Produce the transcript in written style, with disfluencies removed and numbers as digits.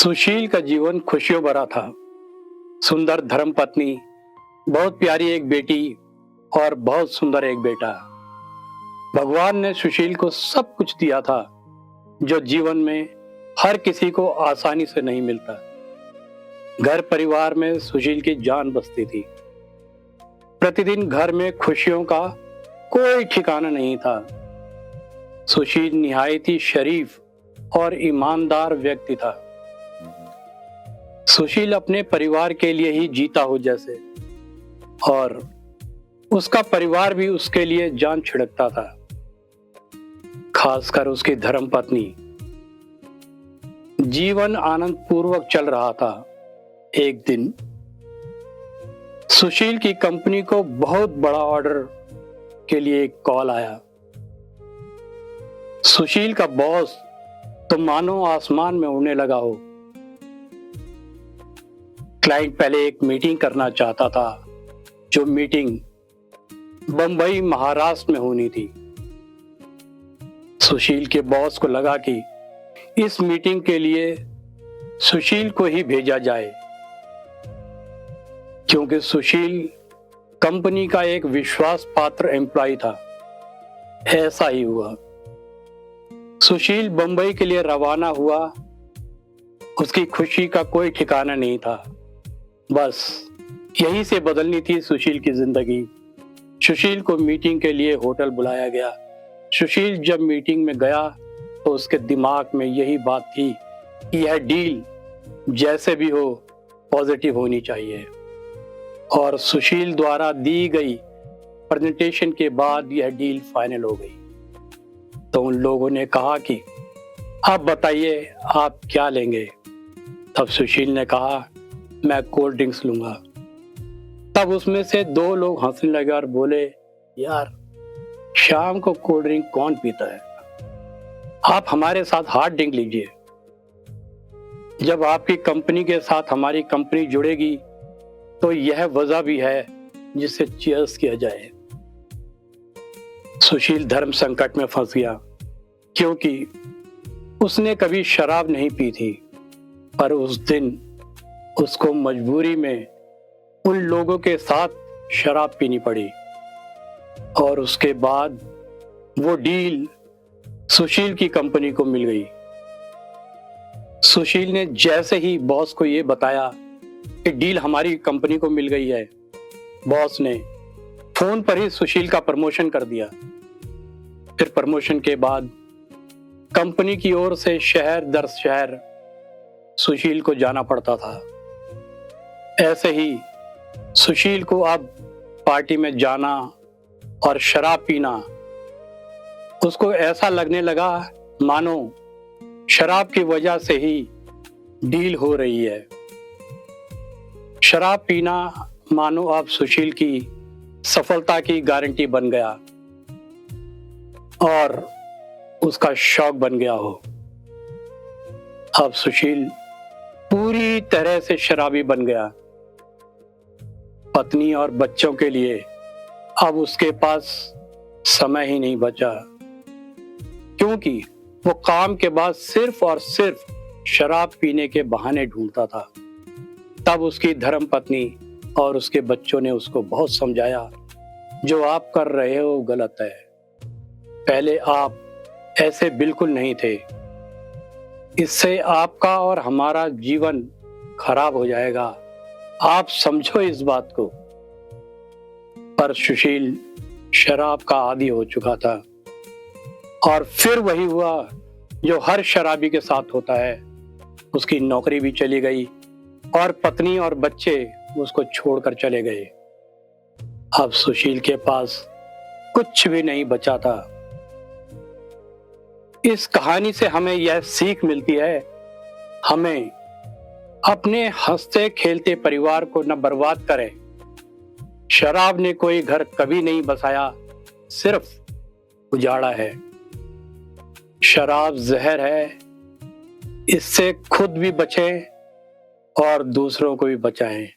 सुशील का जीवन खुशियों भरा था। सुंदर धर्मपत्नी, बहुत प्यारी एक बेटी और बहुत सुंदर एक बेटा। भगवान ने सुशील को सब कुछ दिया था जो जीवन में हर किसी को आसानी से नहीं मिलता। घर परिवार में सुशील की जान बसती थी। प्रतिदिन घर में खुशियों का कोई ठिकाना नहीं था। सुशील निहायत ही शरीफ और ईमानदार व्यक्ति था। सुशील अपने परिवार के लिए ही जीता हो जैसे, और उसका परिवार भी उसके लिए जान छिड़कता था, खासकर उसकी धर्मपत्नी। जीवन आनंद पूर्वक चल रहा था। एक दिन सुशील की कंपनी को बहुत बड़ा ऑर्डर के लिए एक कॉल आया। सुशील का बॉस तो मानो आसमान में उड़ने लगा हो। क्लाइंट पहले एक मीटिंग करना चाहता था, जो मीटिंग बंबई महाराष्ट्र में होनी थी। सुशील के बॉस को लगा कि इस मीटिंग के लिए सुशील को ही भेजा जाए, क्योंकि सुशील कंपनी का एक विश्वास पात्र एम्प्लॉय था। ऐसा ही हुआ। सुशील बंबई के लिए रवाना हुआ। उसकी खुशी का कोई ठिकाना नहीं था। बस यहीं से बदलनी थी सुशील की जिंदगी। सुशील को मीटिंग के लिए होटल बुलाया गया। सुशील जब मीटिंग में गया तो उसके दिमाग में यही बात थी कि यह डील जैसे भी हो पॉजिटिव होनी चाहिए। और सुशील द्वारा दी गई प्रेजेंटेशन के बाद यह डील फाइनल हो गई। तो उन लोगों ने कहा कि अब बताइए आप क्या लेंगे। तब सुशील ने कहा, मैं कोल्ड ड्रिंक्स लूंगा। तब उसमें से दो लोग हंसने लगे और बोले, यार शाम को कोल्ड ड्रिंक कौन पीता है, आप हमारे साथ हार्ड ड्रिंक लीजिए। जब आपकी कंपनी के साथ हमारी कंपनी जुड़ेगी तो यह वजह भी है जिससे चीयर्स किया जाए। सुशील धर्म संकट में फंस गया, क्योंकि उसने कभी शराब नहीं पी थी, पर उस दिन उसको मजबूरी में उन लोगों के साथ शराब पीनी पड़ी। और उसके बाद वो डील सुशील की कंपनी को मिल गई। सुशील ने जैसे ही बॉस को ये बताया कि डील हमारी कंपनी को मिल गई है, बॉस ने फोन पर ही सुशील का प्रमोशन कर दिया। फिर प्रमोशन के बाद कंपनी की ओर से शहर दर शहर सुशील को जाना पड़ता था। ऐसे ही सुशील को अब पार्टी में जाना और शराब पीना, उसको ऐसा लगने लगा मानो शराब की वजह से ही डील हो रही है। शराब पीना मानो अब सुशील की सफलता की गारंटी बन गया और उसका शौक बन गया हो। अब सुशील पूरी तरह से शराबी बन गया। पत्नी और बच्चों के लिए अब उसके पास समय ही नहीं बचा, क्योंकि वो काम के बाद सिर्फ और सिर्फ शराब पीने के बहाने ढूंढता था। तब उसकी धर्मपत्नी और उसके बच्चों ने उसको बहुत समझाया, जो आप कर रहे हो गलत है। पहले आप ऐसे बिल्कुल नहीं थे। इससे आपका और हमारा जीवन खराब हो जाएगा। आप समझो इस बात को। पर सुशील शराब का आदी हो चुका था। और फिर वही हुआ जो हर शराबी के साथ होता है। उसकी नौकरी भी चली गई और पत्नी और बच्चे उसको छोड़कर चले गए। अब सुशील के पास कुछ भी नहीं बचा था। इस कहानी से हमें यह सीख मिलती है, हमें अपने हंसते खेलते परिवार को न बर्बाद करें। शराब ने कोई घर कभी नहीं बसाया, सिर्फ उजाड़ा है। शराब जहर है, इससे खुद भी बचें और दूसरों को भी बचाएं।